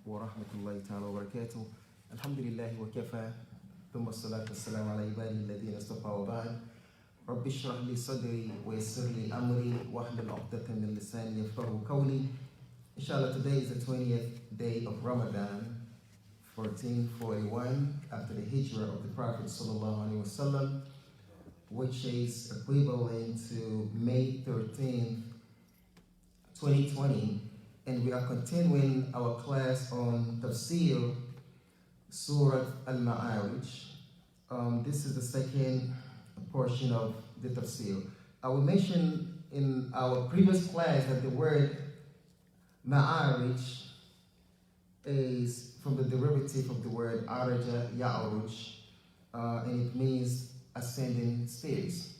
ورحمة الله تعالى وبركاته. الحمد لله وكفى ثم الصلاة والسلام على عباده الذين اصطفى وبعد. رب اشرح لي صدري ويسر لي أمري واحلل عقدة من لساني يفقهوا قولي. Inshallah, today is the 20th day of Ramadan, 1441 after the hijrah of the Prophet sallallahu alaihi wasallam, which is equivalent to May 13th, 2020, and we are continuing our class on Tafsir, Surah Al-Ma'arij. This is the second portion of the Tafsir. I will mention in our previous class that the word Ma'arij is from the derivative of the word Araja Ya'ruj, and it means ascending stairs.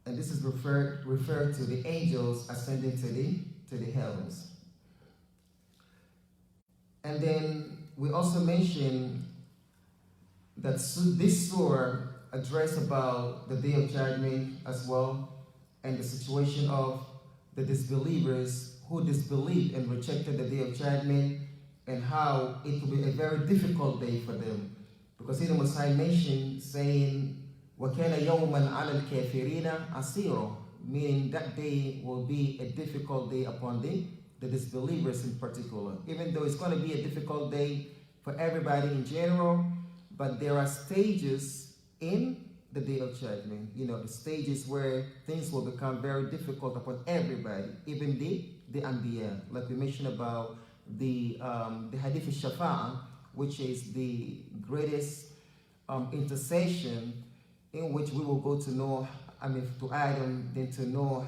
And this is referred to the angels ascending to the heavens. And then we also mentioned that this surah addressed about the day of judgment as well, and the situation of the disbelievers who disbelieved and rejected the day of judgment, and how it will be a very difficult day for them. Because here the Messiah mentioned saying, وَكَانَ يَوْمًا عَلَى الْكَافِرِينَ عَسِيرًا, meaning that day will be a difficult day upon the disbelievers in particular. Even though it's going to be a difficult day for everybody in general, but there are stages in the day of judgment. You know, the stages where things will become very difficult upon everybody, even the Anbiya. Like we mentioned about the Hadith al-Shafa'ah, which is the greatest intercession, in which we will go to Noah, to Adam, then to Noah,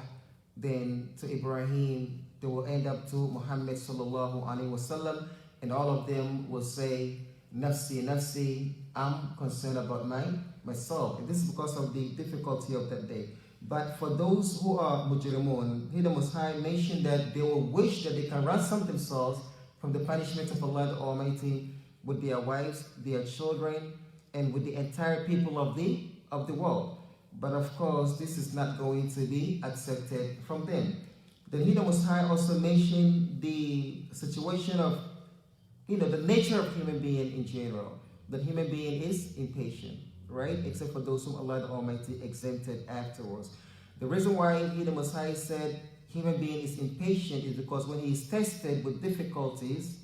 then to Ibrahim. They will end up to Muhammad sallallahu alaihi wasallam, and all of them will say, "Nafsi, nafsi." I'm concerned about myself, and this is because of the difficulty of that day. But for those who are mujrimun, the Most High mentioned that they will wish that they can ransom themselves from the punishment of Allah the Almighty with their wives, their children, and with the entire people of the world. But of course, this is not going to be accepted from them. Then the Most High also mentioned the situation of, the nature of human being in general. That human being is impatient, right? Except for those whom Allah the Almighty exempted afterwards. The reason why the Most High said human being is impatient is because when he is tested with difficulties,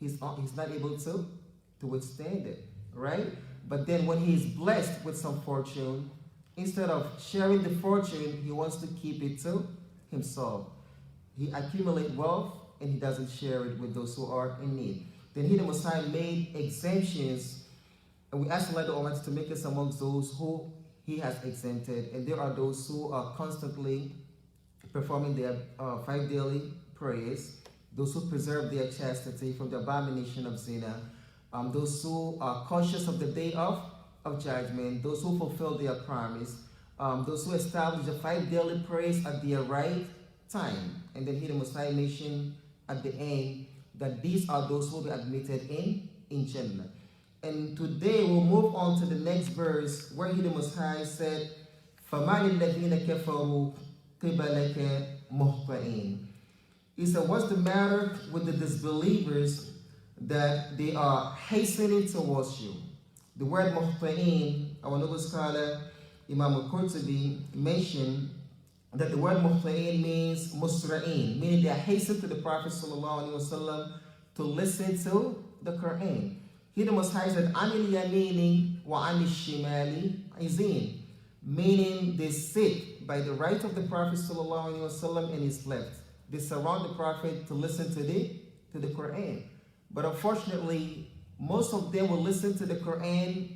he's not able to withstand it, right? But then when he is blessed with some fortune, instead of sharing the fortune, he wants to keep it to himself. He accumulates wealth and he doesn't share it with those who are in need. Then the Most High made exemptions, and we ask Allah the Almighty to make us amongst those who he has exempted. And there are those who are constantly performing their 5 daily prayers, those who preserve their chastity from the abomination of zina, those who are conscious of the day of judgment, those who fulfill their promise, those who establish the 5 daily prayers at their right time. And then the Most High mentioned at the end that these are those who will be admitted in Jannah. And today we'll move on to the next verse where the Most High said, فَمَالِ الَّذِينَ كَفَرُوا قِبَلَكَ مُهْطَئِينَ. He said, what's the matter with the disbelievers that they are hastening towards you? The word muhta'in, our noble scholar Imaam al-Qurtubi mentioned that the word muhta'in means musra'in, meaning they are hastening to the Prophet sallallahu alaihi wasallam to listen to the Quran. Here the Most High said, anil yamini wa anil shimali izin, meaning they sit by the right of the Prophet sallallahu alaihi wasallam and his left. They surround the Prophet to listen to the Quran. But unfortunately, most of them will listen to the Quran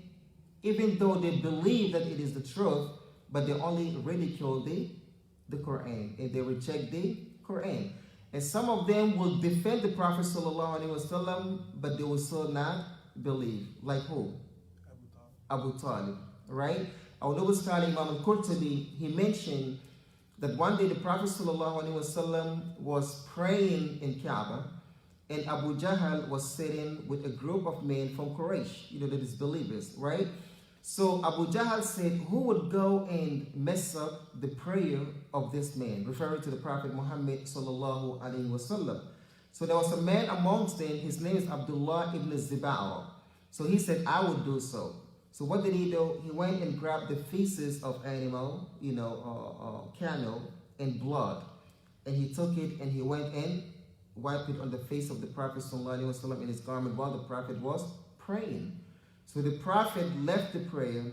even though they believe that it is the truth, but they only ridicule the Quran and they reject the Quran. And some of them will defend the Prophet sallallahu alaihi wasallam, but they will still not believe. Like who? Abu Talib, right? Our noble scholar Imam al-Qurtubi, he mentioned that one day the Prophet sallallahu alaihi wasallam was praying in Kaaba, and Abu Jahl was sitting with a group of men from Quraysh, the disbelievers, right? So Abu Jahl said, who would go and mess up the prayer of this man, referring to the Prophet Muhammad sallallahu alaihi wasallam. So there was a man amongst them, his name is Abdullah ibn Ziba'ah. So he said, I would do so. So what did he do? He went and grabbed the feces of animal, camel, and blood. And he took it and he went and wiped it on the face of the Prophet ﷺ in his garment while the Prophet was praying. So the Prophet left the prayer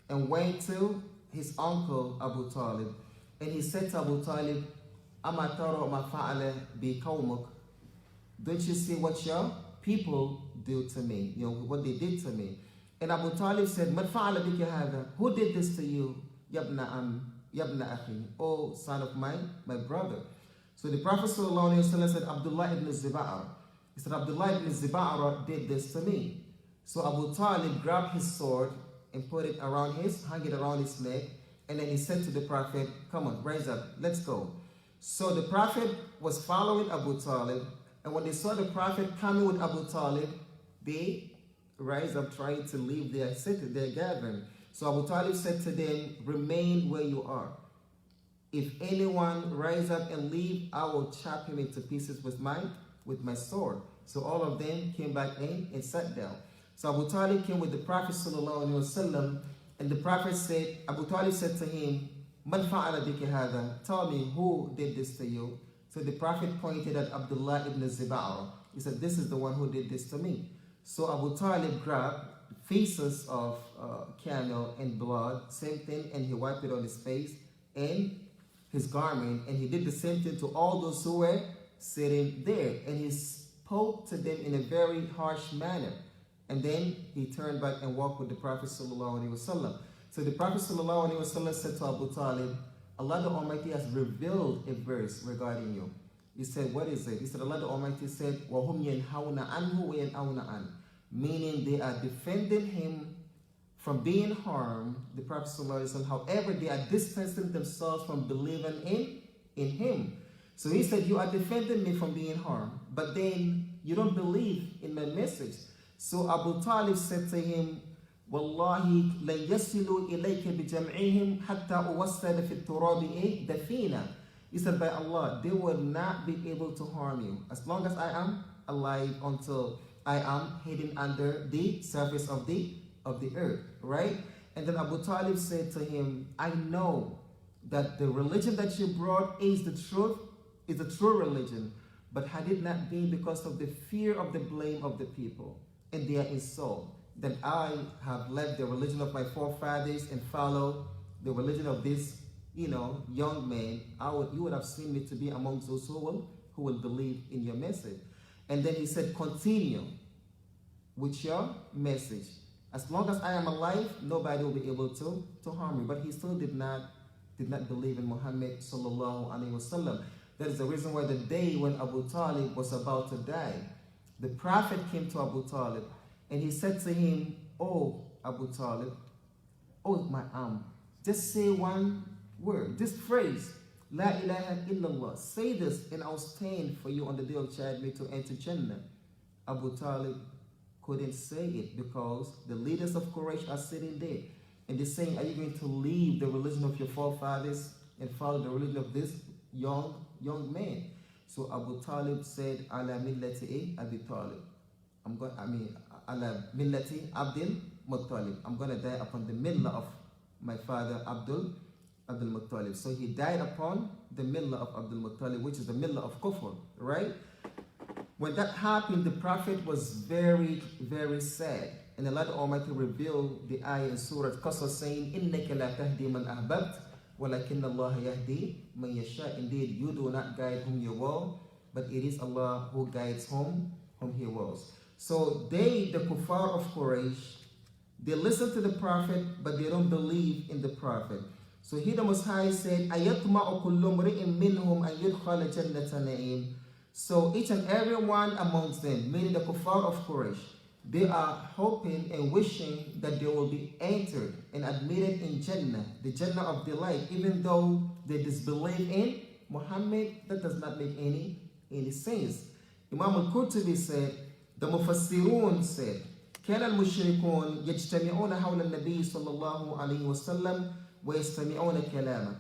and went to his uncle Abu Talib. And he said to Abu Talib, Ama tara ma fa'ala bi qawmuk. Don't you see what your people do to me? What they did to me. And Abu Talib said, Man fa'ala bika hadha? Who did this to you? Yabna akhi, oh son of my brother. So the Prophet ﷺ said, Abdullah ibn Ziba'ah. He said, Abdullah ibn Ziba'ah did this to me. So Abu Talib grabbed his sword and put it hung it around his neck. And then he said to the Prophet, come on, rise up, let's go. So the Prophet was following Abu Talib. And when they saw the Prophet coming with Abu Talib, they rise up trying to leave their city, their gathering. So Abu Talib said to them, remain where you are. If anyone rise up and leave, I will chop him into pieces with my sword. So all of them came back in and sat down. So Abu Talib came with the Prophet ﷺ, and the Prophet said, Abu Talib said to him, Man fa'ala bika hadha? Tell me who did this to you. So the Prophet pointed at Abdullah ibn Ziba'ah. He said, this is the one who did this to me. So Abu Talib grabbed pieces of camel and blood, same thing, and he wiped it on his face and his garment, and he did the same thing to all those who were sitting there. And he spoke to them in a very harsh manner. And then he turned back and walked with the Prophet ﷺ. So the Prophet ﷺ said to Abu Talib, Allah the Almighty has revealed a verse regarding you. He said, what is it? He said, Allah the Almighty said, وَهُمْ يَنْهَوْنَ عَنْهُ وَيَنْأَوْنَ عَنْهُ. Meaning they are defending him from being harmed, the Prophet ﷺ. However, they are distancing themselves from believing in him. So he said, you are defending me from being harmed, but then you don't believe in my message. So Abu Talib said to him, Wallahi lan yasilu ilayka bijam'ihim hatta uwassala fi turabi dafina. He said, by Allah, they will not be able to harm you as long as I am alive until I am hidden under the surface of the earth, right? And then Abu Talib said to him, I know that the religion that you brought is the truth, is a true religion, but had it not been because of the fear of the blame of the people and their insult, that I have left the religion of my forefathers and followed the religion of this, young man, you would have seen me to be amongst those who will believe in your message. And then he said, continue with your message. As long as I am alive, nobody will be able to harm me. But he still did not believe in Muhammad sallallahu alaihi wasallam. That is the reason why the day when Abu Talib was about to die, the Prophet came to Abu Talib and he said to him, oh Abu Talib, oh my just say one word, this phrase, La ilaha illallah. Say this and I'll stand for you on the day of judgment to enter Jannah. Abu Talib couldn't say it because the leaders of Quraysh are sitting there and they're saying, are you going to leave the religion of your forefathers and follow the religion of this young man? So Abu Talib said, Ala millati Abi Talib. Ala millati Abdul Muttalib. I'm going to die upon the millah of my father Abdul Muttalib. So he died upon the millah of Abdul Muttalib, which is the millah of Kufr, right? When that happened, the Prophet was very, very sad. And Allah the Almighty revealed the ayah in Surah Qasas saying, إِنَّكَ لَا تَهْدِي مَنْ أَحْبَبْتَ وَلَكِنَّ اللَّهَ يَهْدِي مَنْ يَشَاءُ. Indeed, you do not guide whom you will, but it is Allah who guides whom He wills. So the kuffar of Quraysh, they listen to the Prophet, but they don't believe in the Prophet. So he, the Most High, said, أَيَطْمَعُ كُلُّ امْرِئٍ مِّنْهُمْ أَن يُدْخَلَ جَنَّةَ نَعِيمٍ. So each and every one amongst them, meaning the kuffar of Quraysh, they are hoping and wishing that they will be entered and admitted in Jannah, the Jannah of delight, even though they disbelieve in Muhammad. That does not make any sense. Imam al-Qurtubi said, the Mufassirun said, كان المشركون يجتمعون حول النبي صلى الله عليه وسلم ويستمعون كلامه.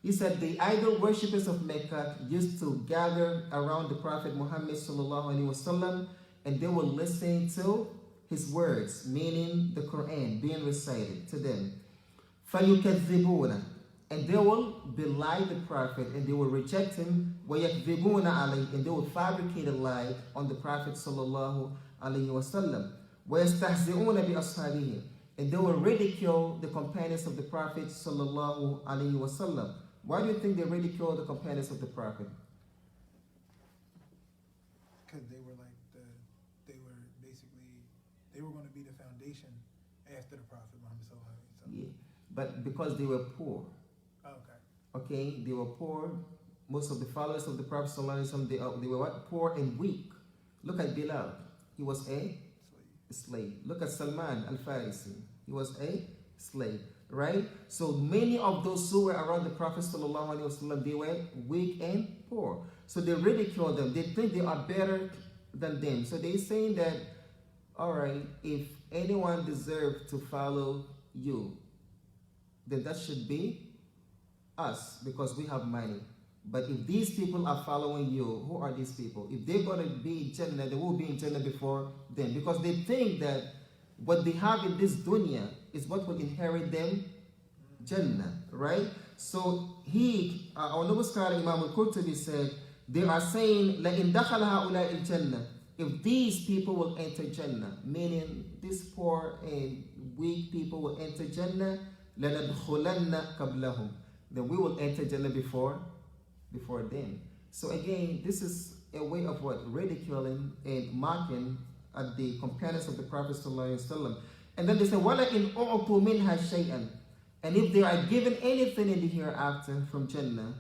He said the idol worshippers of Mecca used to gather around the Prophet Muhammad sallallahu alaihi wasallam, and they were listening to his words, meaning the Quran being recited to them. فَيُكَذِّبُونَ, and they will belie the Prophet and they will reject him. وَيَكْذِبُونَ عَلَيْهِ, and they will fabricate a lie on the Prophet sallallahu alaihi wasallam. وَيَسْتَهْزِئُونَ بِأَصْحَابِهِ, and they will ridicule the companions of the Prophet sallallahu alaihi wasallam. Why do you think they ridicule the companions of the Prophet? Because they were going to be the foundation after the Prophet Muhammad sallallahu alaihi wasallam. Yeah, but because they were poor. Okay. Okay, they were poor. Most of the followers of the Prophet sallallahu alaihi wasallam, they were what? Poor and weak. Look at Bilal. He was a slave. Look at Salman al-Farisi. He was a slave, right? So many of those who were around the Prophet sallallahu alaihi wasallam, they were weak and poor. So they ridicule them. They think they are better than them. So they're saying that, all right, if anyone deserves to follow you, then that should be us because we have money. But if these people are following you, who are these people? If they're going to be in Jannah, they will be in Jannah before them because they think that what they have in this dunya is what will inherit them Jannah, right? So our noble scholar Imam al-Qurtubi said, they are saying, لَإِنْ دَخَلَ هَؤُلَاءِ الْجَنَّةِ, if these people will enter Jannah, meaning these poor and weak people will enter Jannah, لَنَدْخُلَنَّ قَبْلَهُمْ, then we will enter Jannah before them. So again, this is a way of what? Ridiculing and mocking at the companions of the Prophet sallallahu alaihi wasallam. And then they say, وَلَئِنْ أُعْطُوا مِنْهَا شَيْئًا, and if they are given anything in the hereafter from Jannah,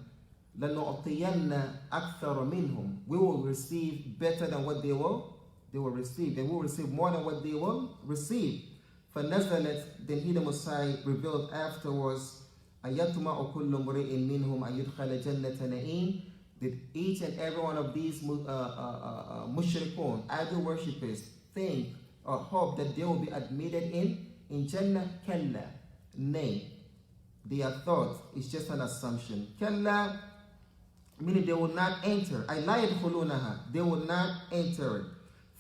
لَنُعْطِيَنَّ أَكْثَرَ مِنْهُمْ, we will receive better than what they will receive, and we will receive more than what they will receive. فَنَزَلَتْ, then he the Messiah revealed afterwards, أَيَطْمَعُ كُلُّ امْرِئٍ مِّنْهُمْ أَن يُدْخَلَ جَنَّةَ نَعِيمٍ, that each and every one of these mushrikun, idol worshippers, think or hope that they will be admitted in Jannah. Kalla, nay, their thought is just an assumption. Kalla, meaning they will not enter. أي لا يدخلونها, they will not enter it.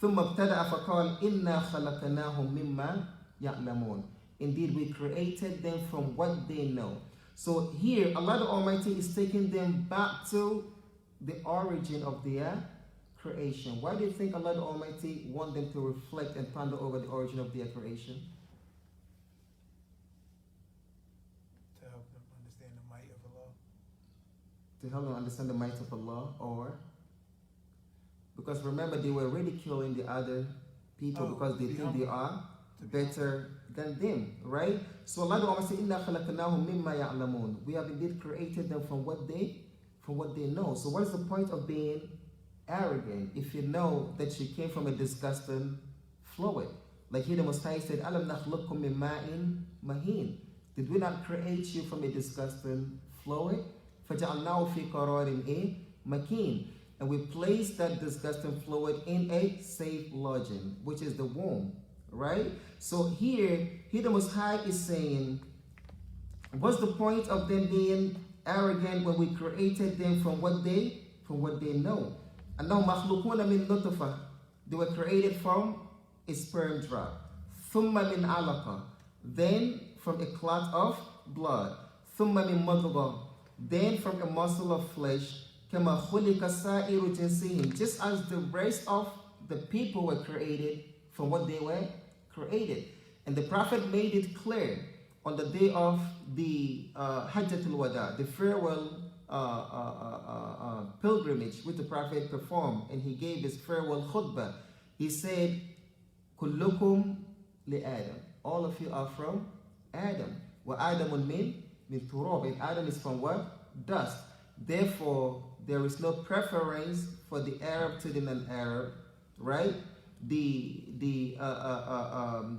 ثم ابتدأ فقال إنا خلقناهم مما يعلمون, indeed we created them from what they know. So here Allah the Almighty is taking them back to the origin of their creation. Why do you think Allah the Almighty want them to reflect and ponder over the origin of their creation? To help them understand the might of Allah. To help them understand the might of Allah, or because remember they were ridiculing the other people because they think they are better than them, right? So Allah the Almighty said, "Inna khalaqnahum mimma ya'lamun." We have indeed created them from what they know. So what is the point of being arrogant if you know that you came from a disgusting fluid? Like here the Most High said, "Alam nakhluqkum min ma'in mahin." Did we not create you from a disgusting fluid? فَجَعَلْنَاهُ فِي قَرَارٍ makin. And we placed that disgusting fluid in a safe lodging, which is the womb, right? So here the Most High is saying, what's the point of them being arrogant when we created them from what they know? And now مَخْلُقُونَ مِن نُطْفَةٍ, they were created from a sperm drop. ثُمَّ مِنْ عَلَقَةٍ, then from a clot of blood. ثُمَّ مِن مُضْغَةٍ, then from a muscle of flesh. كَمَا خُلِقَ سَائِرُ جِنْسِهِمْ, just as the rest of the people were created from what they were created. And the Prophet made it clear on the day of the Hajjatul Wada, the farewell pilgrimage which the Prophet performed, and he gave his farewell khutbah. He said, "Kullukum li Adam, all of you are from Adam. Wa Adamun min turab, and Adam is from what? Dust. Therefore, there is no preference for the Arab to the non-Arab, right? The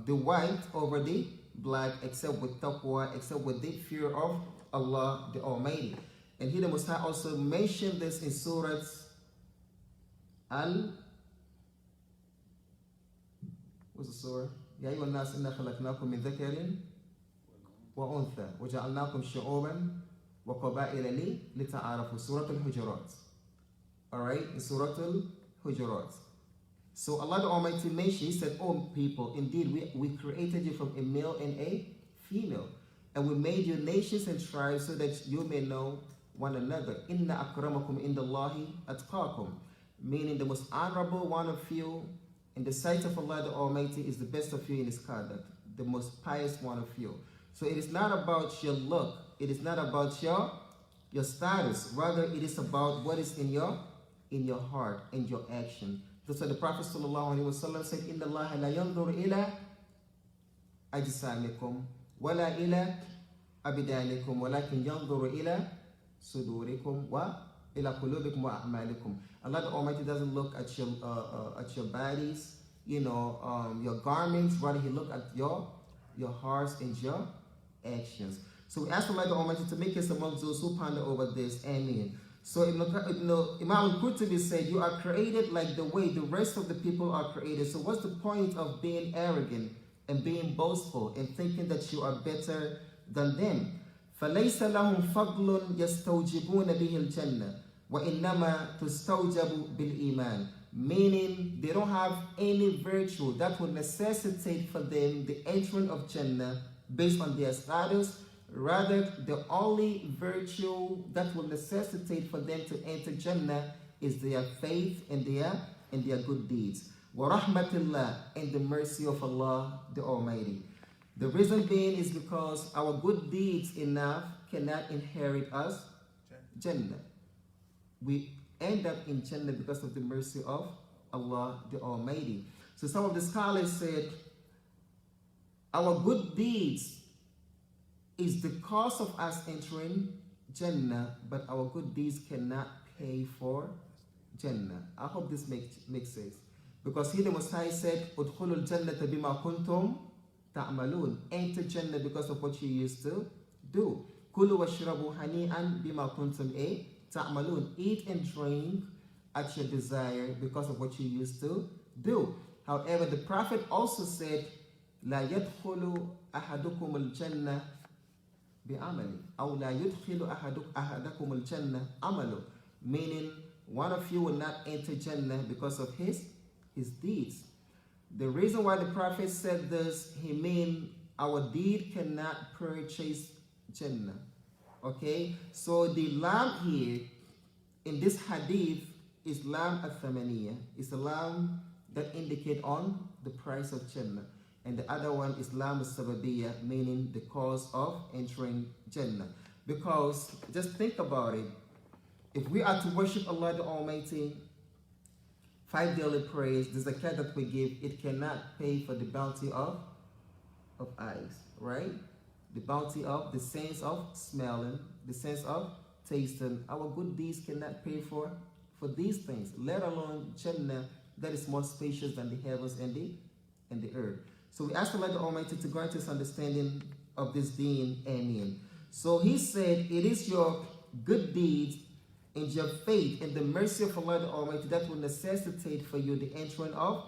white over the black, except with taqwa, except with the fear of Allah the Almighty." And here the Most High also mentioned this in Surah what's the surah? يا أيها الناس إنا خلقناكم من ذكر وأنثى وجعلناكم شعوبا وَقَبَائِلَ لِتَعَارَفُوا Surah Al-Hujurat. Alright, in Surah Al-Hujurat. So Allah the Almighty mentioned, He said, "Oh people, indeed we created you from a male and a female. And we made you nations and tribes so that you may know one another. Inna akramakum indallahi atqakum." Meaning the most honorable one of you in the sight of Allah the Almighty is the best of you in His conduct, the most pious one of you. So it is not about your look, it is not about your status, rather it is about what is in your heart and your action. That's why the Prophet ﷺ said, "Inna Allah la yanzur ila ajsamikum wala ila abidanikum walakin yanzur ila sudurikum wa ila qulubikum wa a'malikum." Allah the Almighty doesn't look at your bodies, your garments, rather He look at your hearts and your actions. So we ask Allah the Almighty to make us among those who ponder over this. Amen. So Imam al-Qurtubi said, "You are created like the way the rest of the people are created." So what's the point of being arrogant and being boastful and thinking that you are better than them? فَلَيْسَ لَهُمْ فَضْلٌ يَسْتَوْجِبُونَ بِهِ الْجَنَّةِ وَإِنَّمَا تُسْتَوْجَبُ بِالْإِيمَانِ. Meaning they don't have any virtue that will necessitate for them the entering of Jannah based on their status. Rather, the only virtue that will necessitate for them to enter Jannah is their faith and their good deeds. وَرَحْمَةِ اللَّهِ, and the mercy of Allah the Almighty. The reason being is because our good deeds enough cannot inherit us Jannah. We end up in Jannah because of the mercy of Allah the Almighty. So some of the scholars said, our good deeds is the cause of us entering Jannah, but our good deeds cannot pay for Jannah. I hope this makes sense. Because He the Most High said, "Udkhulul jannata bima kuntum ta'malun." Enter Jannah because of what you used to do. Kulu washrabu hani'an bima kuntum ta'malun. Eat and drink at your desire because of what you used to do. However, the Prophet also said, "La yadkhulu ahadukum al-jannah bi'amali, aw la yudkhilu ahadakum al-jannah amalu." Meaning, one of you will not enter Jannah because of his deeds. The reason why the Prophet said this, he mean our deed cannot purchase Jannah. Okay, so the lamb here in this hadith is lamb al-thamaniya. It's a lamb that indicate on the price of Jannah. And the other one is lam al-sababiyya, meaning the cause of entering Jannah. Because just think about it. If we are to worship Allah the Almighty, 5 daily prayers, the zakat that we give, it cannot pay for the bounty of eyes, right? The bounty of the sense of smelling, the sense of tasting. Our good deeds cannot pay for these things, let alone Jannah that is more spacious than the heavens and the earth. So we ask Allah the Almighty to grant us understanding of this deen. Amen. So He said, it is your good deeds and your faith and the mercy of Allah the Almighty that will necessitate for you the entering of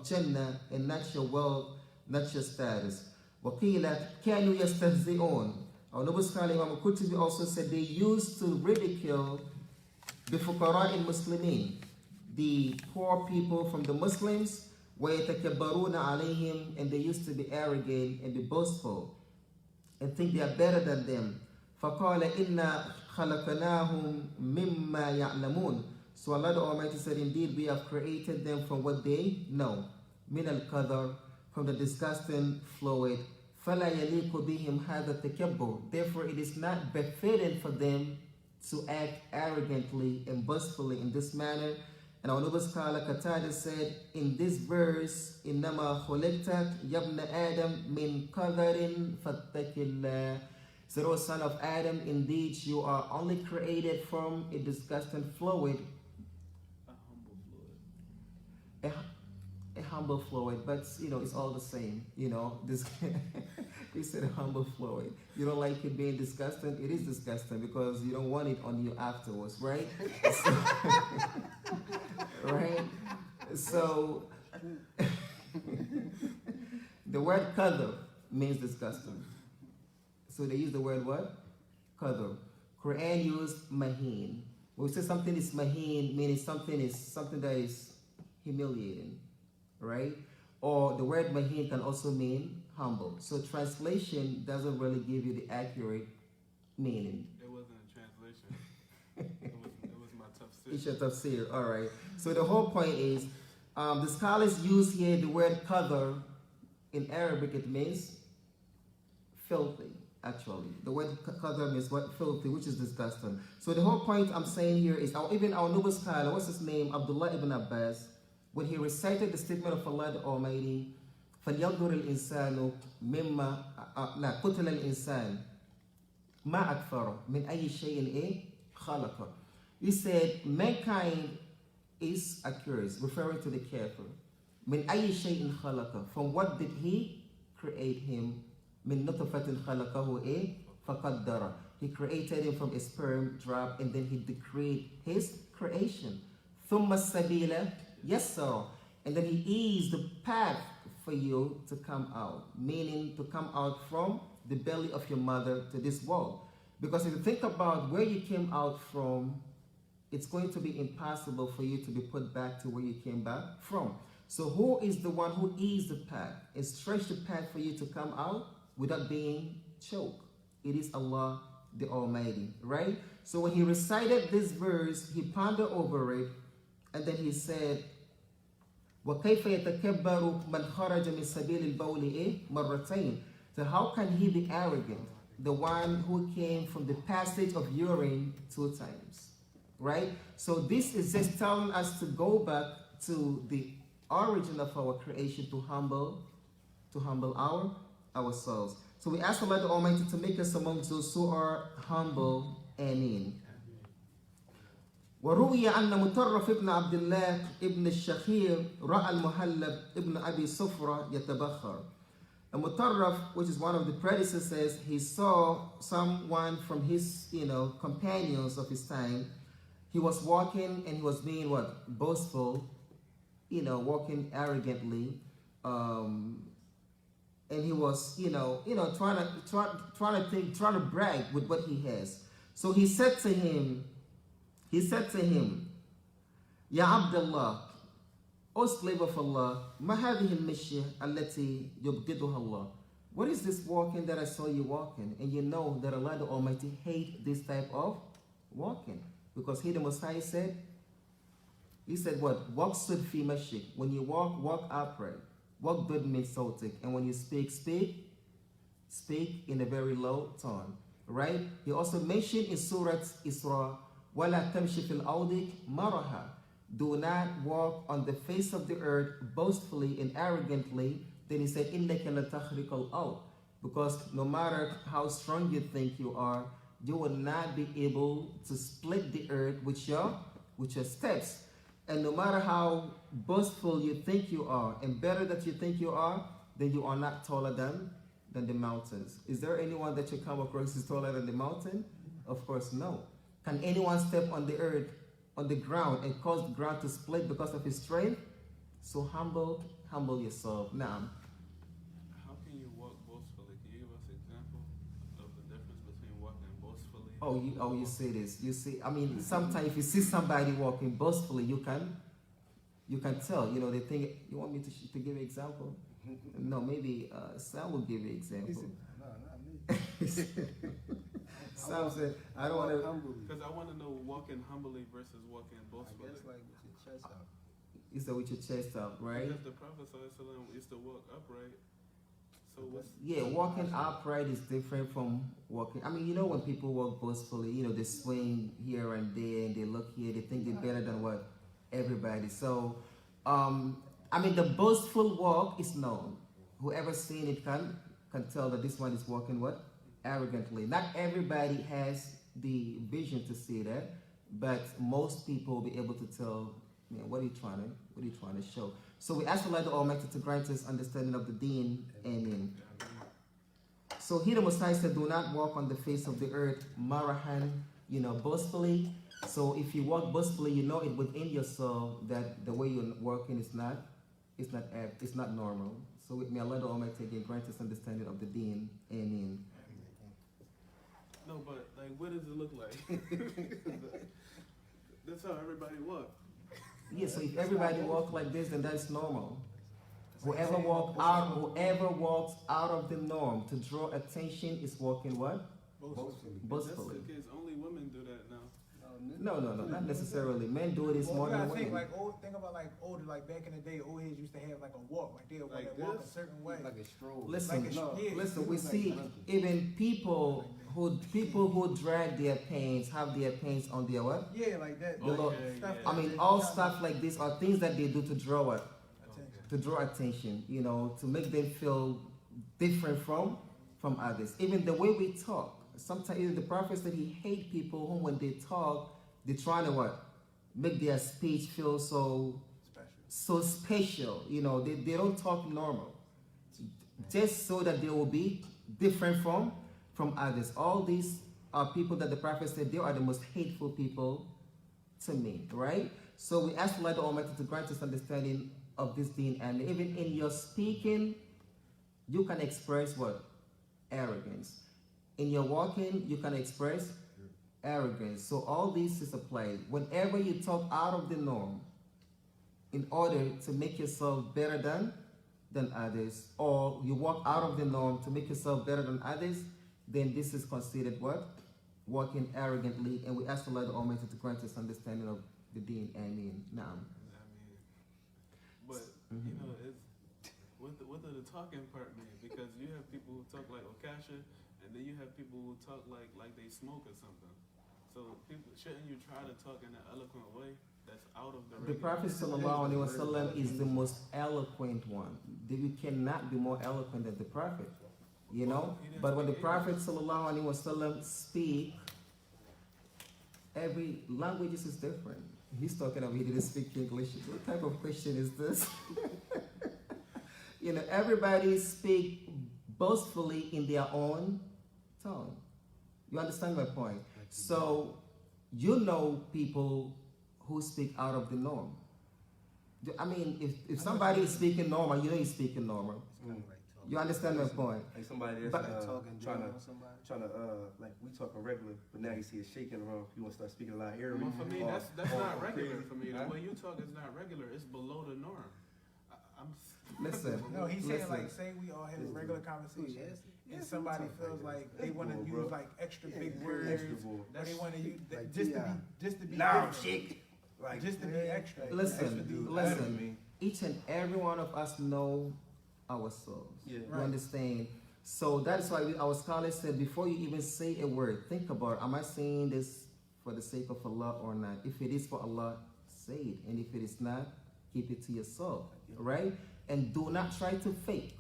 Jannah, and not your wealth, not your status. وَقِيلَ كَانُوا يَسْتَهْزِئُونَ. Our noble scholar Imam al-Qurtubi also said they used to ridicule the fuqara al-Muslimin, the poor people from the Muslims, وَيَتَكَبَّرُونَ عَلَيْهِمْ, and they used to be arrogant and be boastful and think they are better than them. فَقَالَ إِنَّا خَلَقَنَاهُمْ مِمَّا يَعْلَمُونَ. So Allah the Almighty said, indeed we have created them from what they know. مِنَ الْقَدَرِ, from the disgusting fluid. فَلَا يَلِيقُ بِهِمْ هَذَا التَّكَبُّرُ. Therefore it is not befitting for them to act arrogantly and boastfully in this manner. And our noble scholar Qatada said in this verse, إِنَّمَا خُلِقْتَ يَبْنَ آدَمْ مِنْ قَدَرٍ فَاتَّقِ اللَّهِ. So, O son of Adam, indeed you are only created from a disgusting fluid. A humble fluid. A humble fluid, but it's all the same. This we said a humble fluid. You don't like it being disgusting? It is disgusting because you don't want it on you afterwards, right? Right? So the word qadr means disgusting. So they use the word what? Qadr. Quran used mahin. When we say something is mahin, meaning something that is humiliating, right? Or the word mahin can also mean humble. So translation doesn't really give you the accurate meaning. It wasn't a translation. it was my tafsir. It's your tafsir, all right. So the whole point is, the scholars use here the word qadr. In Arabic, it means filthy. Actually, the word qadr means what? Filthy, which is disgusting. So the whole point I'm saying here is, even our noble scholar, what's his name, Abdullah ibn Abbas, when he recited the statement of Allah the Almighty, فَلْيَنْظُرِ الْإِنسَانُ مِمَّا قُتِلَ الْإِنسَانُ مَا أَكْفَرَ مِنْ أَيِّ شَيْءٍ خَلَقَ. He said, mankind is accused, referring to the kafir. مِنْ أَيِّ شَيْءٍ خَلَقَ. From what did he create him? مِنْ نُطْفَةٍ خَلَقَهُ فَقَدَّرَ. He created him from a sperm drop, and then he decreed his creation. ثُمَّ السَّبِيلَ يَسَّرَ. And then he eased the path for you to come out, meaning to come out from the belly of your mother to this world. Because if you think about where you came out from, it's going to be impossible for you to be put back to where you came back from. So who is the one who eased the path and stretched the path for you to come out without being choked? It is Allah the Almighty, right? So when he recited this verse, he pondered over it, and then he said, وَكَيْفَ يَتَكَبَّرُ مَنْ خَرَجَ مِنْ سَبِيلِ الْبَوْلِ مَرَّتَيْنِ. So how can he be arrogant? The one who came from the passage of urine 2 times, right? So this is just telling us to go back to the origin of our creation, to humble ourselves. So we ask Allah the Almighty to make us amongst those who are humble. Ameen. وروي أن مطرف ابن عبد الله ابن الشخير رأى المهلب ابن أبي صفرة يتبخر. And Mutarraf, which is one of the predecessors, he saw someone from his, companions of his time. He was walking and he was being what? Boastful, walking arrogantly, and he was, trying to brag with what he has. So he said to him, Ya Abdullah, O slave of Allah, ma hadhihi al-mishya allati yubghiduha Allah. What is this walking that I saw you walking? And you know that Allah the Almighty hates this type of walking. Because he, the Messiah, said what? Waqsud fi mashik. When you walk upright. Waqdud min sawtik. And when you speak in a very low tone. Right? He also mentioned in Surah Isra, وَلَا تَمْشِ فِي الْأَرْضِ مَرَحًا. Do not walk on the face of the earth boastfully and arrogantly. Then he said, إِنَّكَ لَتَخْرِقَ الْأَرْضِ. Because no matter how strong you think you are, you will not be able to split the earth with your steps. And no matter how boastful you think you are and better that you think you are, then you are not taller than the mountains. Is there anyone that you come across who is taller than the mountain? Of course, no. Can anyone step on the earth, on the ground, and cause the ground to split because of his strength? So humble yourself. Now, how can you walk boastfully? Can you give us an example of the difference between walking boastfully? You say this. You see, sometimes if you see somebody walking boastfully, you can tell. They think, you want me to give an example? No, maybe Sam will give you an example. No, not me. Sam said, I don't want to. Because I want to know walking humbly versus walking boastfully. I guess like with your chest out. You said with your chest out, right? Because the Prophet ﷺ used to walk upright. So what's... Yeah, walking upright is different from walking. When people walk boastfully, they swing here and there and they look here, they think they're better than what? Everybody. So, the boastful walk is known. Whoever's seen it can tell that this one is walking what? Arrogantly. Not everybody has the vision to see that, but most people will be able to tell, what are you trying to show? So we ask Allah the Almighty to grant us understanding of the deen. Amen. So here the Messiah said, do not walk on the face of the earth, marahan, boastfully. So if you walk boastfully, you know it within yourself that the way you're walking is not normal. So may Allah the Almighty again grant us understanding of the deen. Amen. No, but like, what does it look like? That's how everybody walk. Yeah, so if everybody walk like this, then that's normal. Whoever saying walks out of the norm to draw attention is walking what? Boastfully. If that's Boastfully. the case, only women do that now. No, not necessarily. Men do this Well, more you than gotta think women. like think about like older, like back in the day, old heads used to have like a walk, like they would Like walk a this? certain way. Like a stroll. Listen, Like a sh- yeah, listen. We like see that. even people who drag their pants have their pants on their what? Yeah, like that. The Lord- Stuff I that mean, they all kinda- stuff like this are things that they do to draw what? attention. To draw attention. You know, to make them feel different from others. Even the way we talk. Sometimes even the prophet said he hate people who, when they talk, they're trying to what? Make their speech feel Special. so special. You know, they don't talk normal. Just so that they will be different from others. All these are people that the prophet said they are the most hateful people to me, right? So we ask Allah the Almighty to grant us understanding of this deen, and even in your speaking, you can express what? Arrogance. In your walking, you can express arrogance. So all this is applied. Whenever you talk out of the norm, in order to make yourself better than others, or you walk out of the norm to make yourself better than others, then this is considered what? Walking arrogantly. And we ask Allah the Almighty to grant us understanding of the deen. Ameen. Naam. I mean, but you know, it's what do the talking part mean? Because you have people who talk like Okasha, and then you have people who talk like they smoke or something. So people, shouldn't you try to talk in an eloquent way that's out of the The regular? Prophet ﷺ is the most eloquent one. You cannot be more eloquent than the Prophet, you know. But when the Prophet ﷺ speak, every language is different. He's talking about he didn't speak English. What type of question is this? You know, everybody speak boastfully in their own tongue. You understand my point? So, you know people who speak out of the norm. I mean, if somebody is speaking normal, you know he's speaking normal. You understand my point? Like somebody that's But- trying to like we talking regular, but now you see it shaking around. You want to start speaking a lot of Arabic. Well, for me, or- that's or not regular creative. for me. The Huh? way you talk is not regular. It's below the norm. I'm. Listen. No, he's saying Listen. like, say we all have a regular conversation, and somebody feels like they want to use like extra big words, Extra bull. or they want to use Like, just to be Now different. shake. Like Just to be extra. Listen, listen. Each and every one of us know ourselves. Yeah. You understand? So that's why our scholars said before you even say a word, think about, am I saying this for the sake of Allah or not? If it is for Allah, say it. And if it is not, keep it to yourself. Right? And do not try to fake.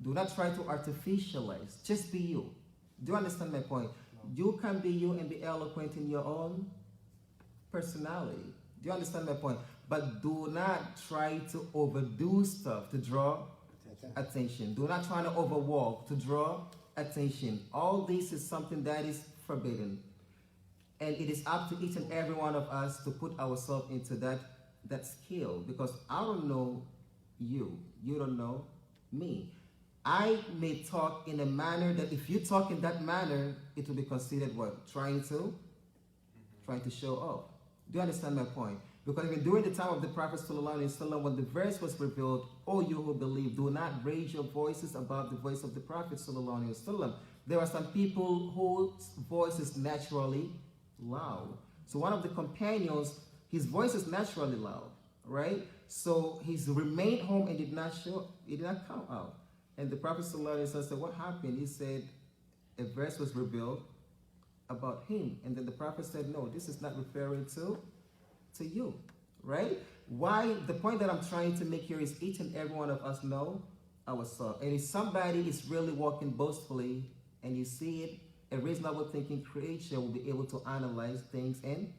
Do not try to artificialize. Just be you. Do you understand my point? You can be you and be eloquent in your own personality. Do you understand my point? But do not try to overdo stuff to draw attention. Do not try to overwalk to draw attention. All this is something that is forbidden. And it is up to each and every one of us to put ourselves into that skill. Because I don't know you. You don't know me. I may talk in a manner that if you talk in that manner, it will be considered what? Trying to show off. Do you understand my point? Because even during the time of the Prophet ﷺ, when the verse was revealed, "O you who believe, do not raise your voices above the voice of the Prophet ﷺ." There are some people whose voice is naturally loud. So one of the companions, his voice is naturally loud, right? So he's remained home and did not come out. And the Prophet ﷺ said, "What happened?" He said, a verse was revealed about him. And then the Prophet said, "No, this is not referring to you," right? Why? The point that I'm trying to make here is each and every one of us know ourselves. And if somebody is really walking boastfully and you see it, a reasonable thinking creature will be able to analyze things and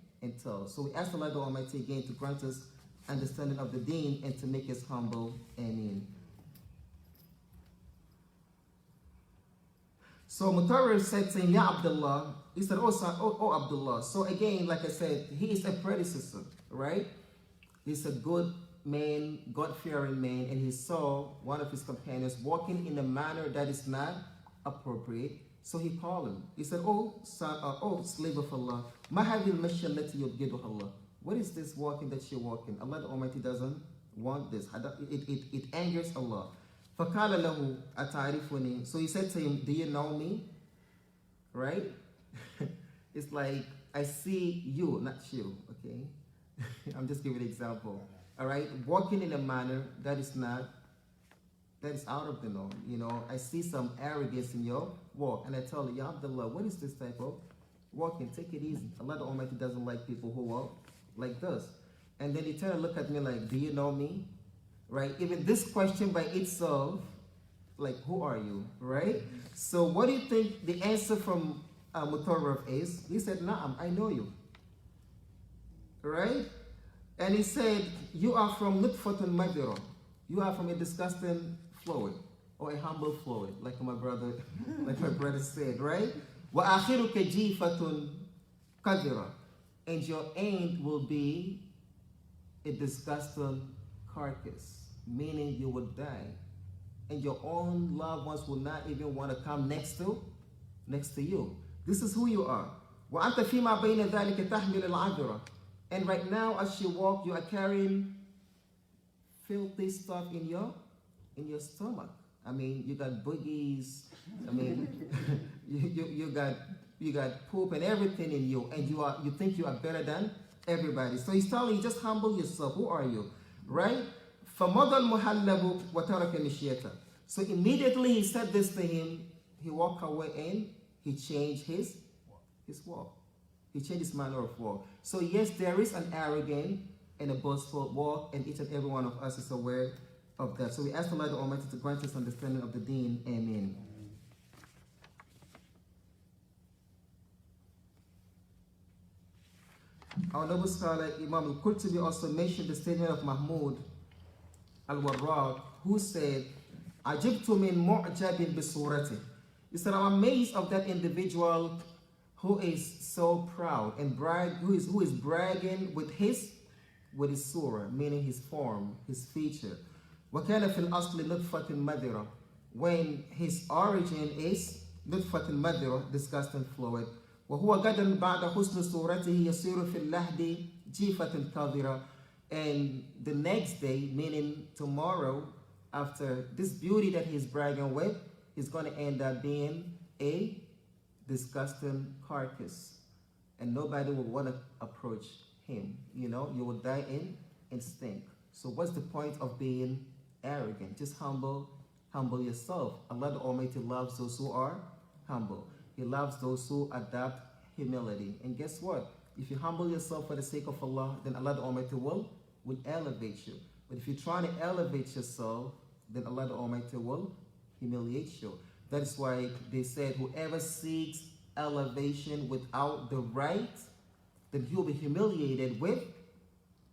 tell. So we ask Allah the Almighty again to grant us understanding of the deen and to make us humble. Ameen. So Mutarrif said to him, "Ya Abdullah," he said, oh Abdullah. So again, like I said, he is a predecessor, right? He's a good man, God-fearing man, and he saw one of his companions walking in a manner that is not appropriate. So he called him. He said, oh, son, oh, slave of Allah, ma hadhihi al-mashya allati yubghiduha Allah. What is this walking that you're walking? Allah the Almighty doesn't want this. It angers Allah. فَقَالَ لَهُ أَتَعْرِفُنِي. So he said to him, do you know me? Right? It's like, I see you, not you, okay? I'm just giving an example. All right? Walking in a manner that is out of the norm. You know, I see some arrogance in your walk, and I tell you, Ya Abdullah, what is this type of walking? Take it easy. Allah the Almighty doesn't like people who walk like this. And then he turned to look at me like, do you know me? Right? Even this question by itself, like, who are you? Right? So what do you think the answer from Mutarraf is? He said, Na'am, I know you. Right? And he said, you are from Nutfatun Madira. You are from a disgusting fluid, or a humble fluid, like my brother said, right? وَآخِرُكَ جِيفَةٌ قَذِرَةٌ. And your end will be a disgusting carcass, meaning you will die. And your own loved ones will not even want to come next to you. This is who you are. وَأَنْتَ فِي مَا بَيْنَ ذَلِكَ تَحْمِلُ الْعَذْرَةِ. And right now, as you walk, you are carrying filthy stuff in your stomach. I mean, you got boogies. I mean, you got poop and everything in you, and you think you are better than everybody. So he's telling you, just humble yourself. Who are you, right? فَمَضَى الْمُحَلَّبُ وَتَرَكَ مِشْيَةً. So immediately he said this to him. He walked away and he changed his walk. He changed his manner of walk. So yes, there is an arrogant and a boastful walk, and each and every one of us is aware of that. So we ask Allah the Almighty to grant us understanding of the deen. Amen. Our noble scholar Imam al-Qurtubi also mentioned the statement of Mahmud al-Warraq, who said, "Ajibtu min mu'jabin bisurati." He said, I'm amazed of that individual who is so proud and who is bragging with his surah, meaning his form, his feature. وَكَانَ فِي الْأَصْلِ نُطْفَةٍ مَذِرَةٍ. When his origin is نُطْفَةٍ مَذِرَةٍ, disgusting fluid. وَهُوَ غَدًا بَعْدَ حُسْنِ صُورَتِهِ يَصِيرُ فِي اللَّحْدِ جِيفَةٍ كَاذِرَةٍ. And the next day, meaning tomorrow, after this beauty that he's bragging with, he's going to end up being a disgusting carcass. And nobody will want to approach him. You know, you will die in stink. So what's the point of being arrogant? Just humble yourself. Allah the Almighty loves those who are humble. He loves those who adopt humility. And guess what? If you humble yourself for the sake of Allah, then Allah the Almighty will elevate you. But if you're trying to elevate yourself, then Allah the Almighty will humiliate you. That's why they said, whoever seeks elevation without the right, then he'll be humiliated with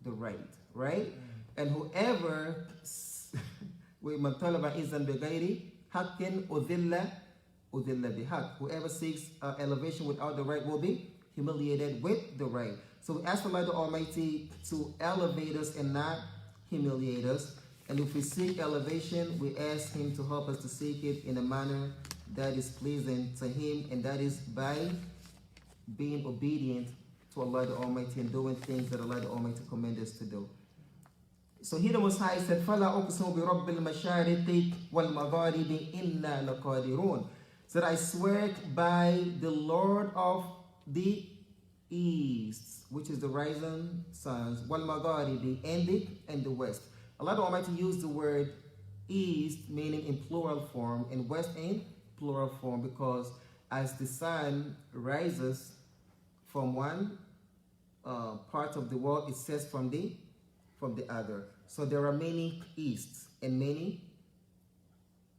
the right, right? And whoever whoever seeks elevation without the right will be humiliated with the right. So we ask Allah the Almighty to elevate us and not humiliate us. And if we seek elevation, we ask Him to help us to seek it in a manner that is pleasing to Him, and that is by being obedient to Allah the Almighty and doing things that Allah the Almighty commands us to do. So here the Most High said, فَلَا أُقْسِمُ بِرَبِّ الْمَشَارِقِ وَالْمَغَارِبِ إِنَّا لَقَادِرُونَ. So I swear by the Lord of the East, which is the rising suns, وَالْمَغَارِبِ, and the West. Allah the Almighty used the word East, meaning in plural form, and West in plural form, because as the sun rises from one part of the world, it sets from the other. So there are many Easts and many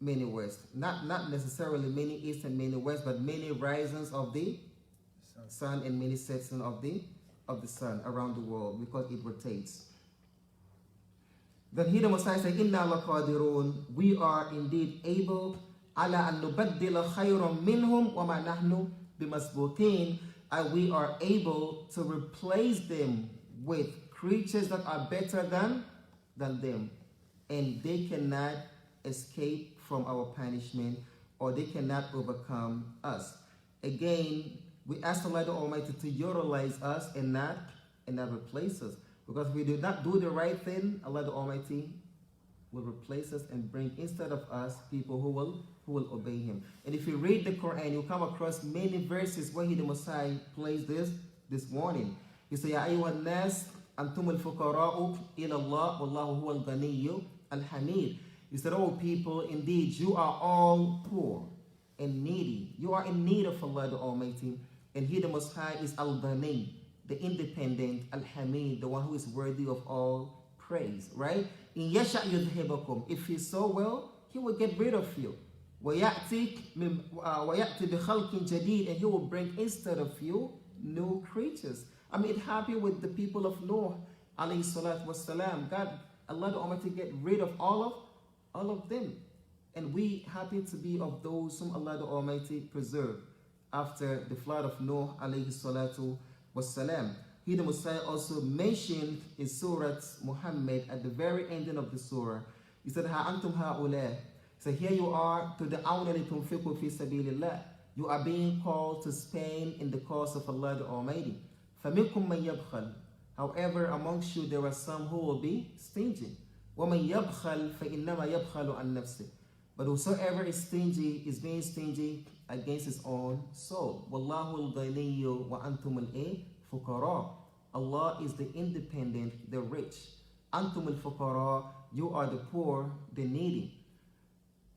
West. Not necessarily many East and many West, but many risings of the sun and many settings of the sun around the world, because it rotates. Then here the Messiah said, Inna laqadirun, we are indeed able, ala an nubaddila khayran minhum wa ma nahnu bimasbuqin, and we are able to replace them with creatures that are better than them, and they cannot escape from our punishment. or they cannot overcome us. Again, we ask Allah the Almighty to utilize us and not replace us. Because if we do not do the right thing, Allah the Almighty will replace us and bring instead of us people who will obey Him. And if you read the Quran, you'll come across many verses where He, the Messiah, plays this warning. He says, Ya ayyuhan nas antum al-fuqara'u ila Allah wallahu huwa al-ghaniyyu al-hamid. He said, oh people, indeed you are all poor and needy. You are in need of Allah the Almighty, and He, the Most High, is al-ghani, the independent, al-hamid, the one who is worthy of all praise, right? In yasha yudhibakum, if He so will, He will get rid of you. وَيَأْتِ بِخَلْقٍ جَدِيدٍ, and He will bring instead of you new creatures. I mean, it happened with the people of Noah, alayhi salatu wasalam. God, Allah the Almighty, get rid of all of them. And we happen to be of those whom Allah the Almighty preserved after the flood of Noah, alayhi salatu wasalam. He, the Messiah, also mentioned in Surah Muhammad at the very ending of the surah. He said, Ha antum ha'uleh. So here you are, to the awna litunfiqu fi sabilillah. You are being called to spend in the cause of Allah the Almighty. فَمِنْكُمْ مَنْ يَبْخَلْ. However, amongst you there are some who will be stingy. وَمَنْ يَبْخَلْ فَإِنَّمَا يَبْخَلُ عَنْ نَفْسِهِ. But whosoever is stingy is being stingy against his own soul. وَاللَّهُ الْغَنِيُّ وَأَنْتُمُ الْفُقَرَاءُ. Allah is the independent, the rich. أَنْتُمُ الْفُقَرَاءُ. You are the poor, the needy.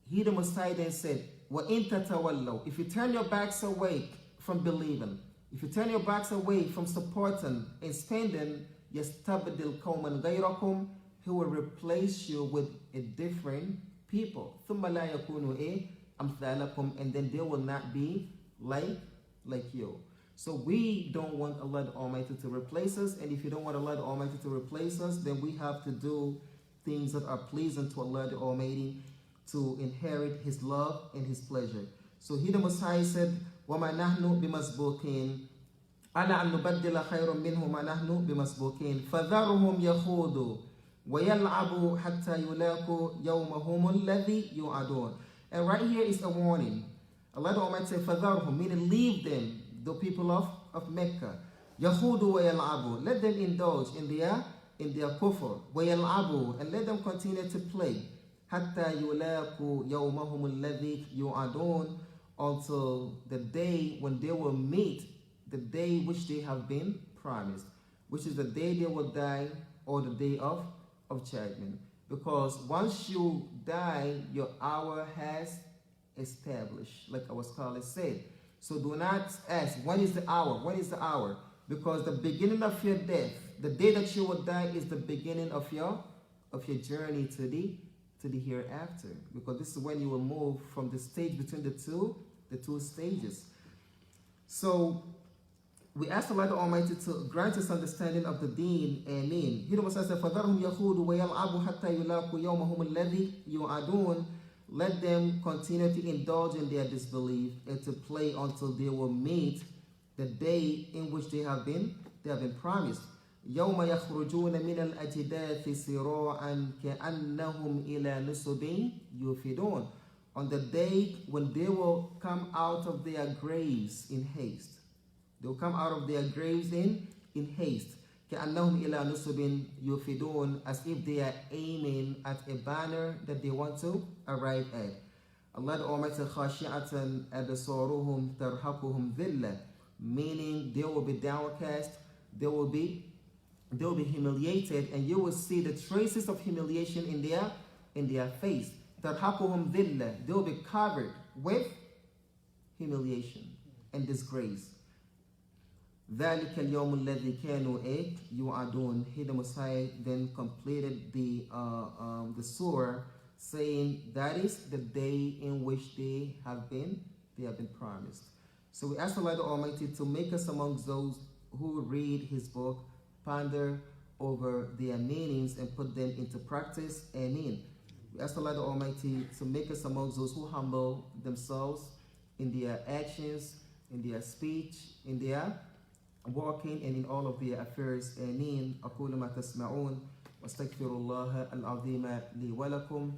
He, the Messiah, then said, وَإِن تَتَوَلَّوْا. If you turn your backs away from believing, if you turn your backs away from supporting and spending, يَسْتَبْدِلْ قَوْمًا غَيْرَكُمْ. He will replace you with a different people. ثُمَّ لَا يَكُونُوا أَمْثَالَكُمْ. And then they will not be like you. So we don't want Allah the Almighty to replace us. And if you don't want Allah the Almighty to replace us, then we have to do things that are pleasing to Allah the Almighty, to inherit His love and His pleasure. So He, the Messiah, said, وَمَا نَحْنُ بِمَسْبُوقِينَ أَنَا أَن نُبَدِّلَ خَيْرٌ مِّنْهُ مَا نَحْنُ بِمَسْبُوقِينَ فَذَرْهُمْ يَخُوضُوا وَيَلْعَبُوا حَتَّى يُلَاقُوا يَوْمَهُمُ الَّذِي يُوعَدُونَ. And right here is a warning. Allah the Almighty said, فَذَرْهُمْ, meaning leave them, the people of Mecca. يَخُوضُوا وَيَلْعَبُوا, let them indulge in their kufr. وَيَلْعَبُوا, and let them continue to play. حَتَّى يُلَاقُوا يَوْمَهُمُ الَّذِي يُوعَدُونَ, until the day when they will meet the day which they have been promised, which is the day they will die, or the day of judgment. Because once you die, your hour has established, like our scholars said. So do not ask, when is the hour? When is the hour? Because the beginning of your death, the day that you will die, is the beginning of your journey to the hereafter. Because this is when you will move from the stage between the two stages. So we ask Allah the Almighty to grant us understanding of the deen. Ameen. He, the Messiah, said, فَذَرْهُمْ يَخُوضُوا وَيَلْعَبُوا حَتَّى يُلَاقُوا يَوْمَهُمُ الَّذِي يُوعَدُونَ. Let them continue to indulge in their disbelief and to play until they will meet the day in which they have been promised. يَوْمَ يَخْرُجُونَ مِنَ الْأَجْدَاثِ سِرَاعًا كَأَنَّهُمْ إِلَى نُصُبٍ يُوفِدُونَ. On the day when they will come out of their graves in haste. They will come out of their graves in haste. كَأَنَّهُمْ إِلَى نُصُبٍ يُوفِدُونَ, as if they are aiming at a banner that they want to arrive at. Allah the Almighty, خَاشِعَةً أَبْصَارُهُمْ تَرْهَقُهُمْ ذِلَّةً, meaning they will be downcast, they will be humiliated, and you will see the traces of humiliation in their face. تَرْهَقُهُمْ ذِلَّةً, they will be covered with humiliation and disgrace. ذَلِكَ الْيَوْمُ الَّذِي كَانُوا يُوعَدُونَ. He, the Messiah, then completed the surah, saying that is the day in which they have been promised. So we ask Allah the Almighty to make us amongst those who read His book, ponder over their meanings, and put them into practice. Ameen. We ask Allah the Almighty to make us amongst those who humble themselves in their actions, in their speech, in their walking, and in all of their affairs. Ameen. أقول ما تسمعون واستغفر الله العظيم لي ولكم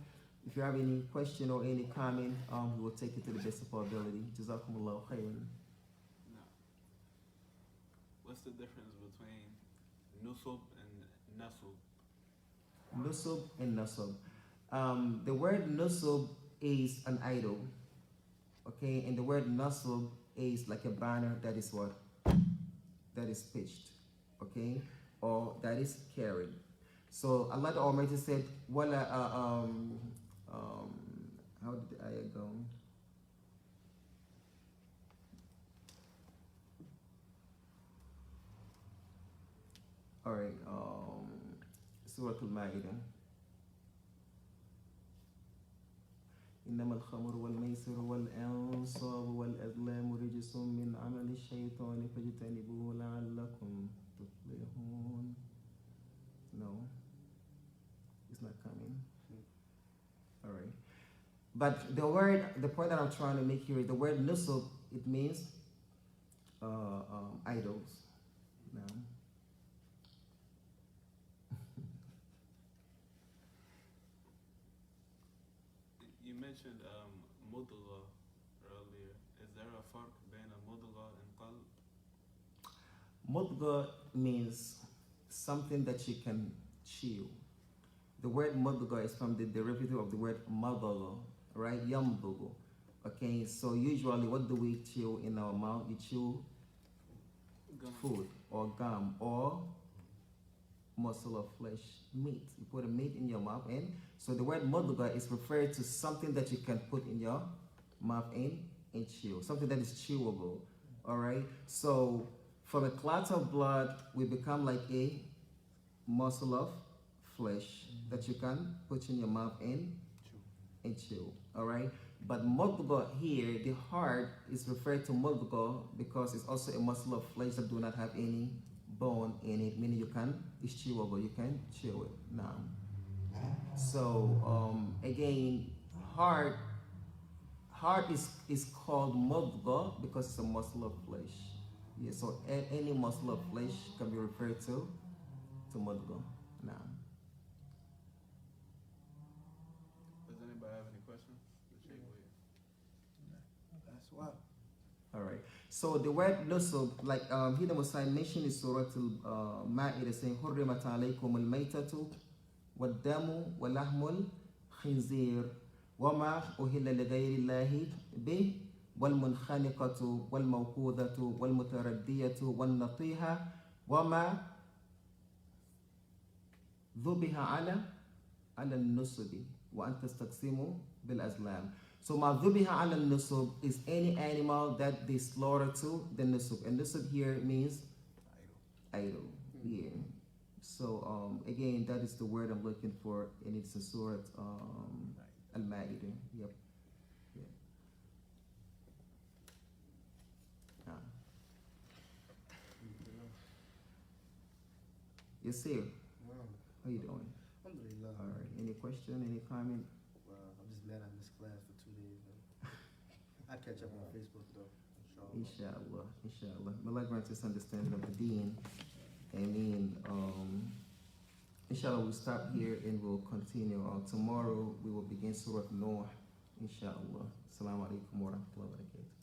If you have any question or any comment, we will take it to the best of our ability. Jazakumullah khairan. No. What's the difference between nusub and nasub? Nusub and nasub. The word nusub is an idol, okay, and the word nasub is like a banner that is what? That is pitched, okay, or that is carried. So Allah the Almighty said, "Wala how did the ayah go? All right, Surah Al-Ma'idah. إنما الخمر والميسر والأنصاب والأزلام رجس من عمل الشيطان فاجتنبوه لعلكم تفلحون. No, it's not coming. All right. But the point that I'm trying to make here is the word nusub, it means idols. No. You mentioned mudgha earlier. Is there a farq between a mudgha and qalb? Mudgha means something that you can chew. The word mudgha is from the derivative of the word madagha, right? Yamdugu. Okay, so usually what do we chew in our mouth? You chew food or gum or muscle of flesh, meat. You put a meat in your mouth, and so the word mudgha is referred to something that you can put in your mouth and chew, something that is chewable. All right. So from a clot of blood, we become like a muscle of flesh that you can put in your mouth and chew. All right. But mudgha here, the heart is referred to mudgha because it's also a muscle of flesh that do not have any bone in it, meaning it's chewable, you can chew it now. So again, heart is called mudgha because it's a muscle of flesh. Yeah, so any muscle of flesh can be referred to mudgha now. Does anybody have any questions? That's why. All right. So the word nusub, like here the Messiah mentioned in Surah Al-Ma'idah, saying, "Hurrimat alaykum al-maytatu wad-damu wa-lahmul khinzir wa-ma uhilla li-ghayri Allahi bih wal-munkhaniqatu wal-mawqudatu wal-mutaraddiyatu wan-natiha wa-ma dhubiha ala al-nusubi wa an tastaqsimu bil-azlam." So ma dhubiha ala nusub is any animal that they slaughter to the nusub. And nusub here means idol. Yeah. So again, that is the word I'm looking for, and it's in Surah Al-Ma'idah. Yep. Yeah. Yes, sir. How you doing? Alhamdulillah. All right. Any question? Any comment? I'm just mad I missed class for 2 days, man. I catch up on Facebook though. Inshallah. Inshallah. May Allah grant us understanding of the deen. And inshallah, we'll stop here and we'll continue. Tomorrow we will begin Surah Nuh. Inshallah. Assalamu alaikum wa rahmatullahi wa barakatuh.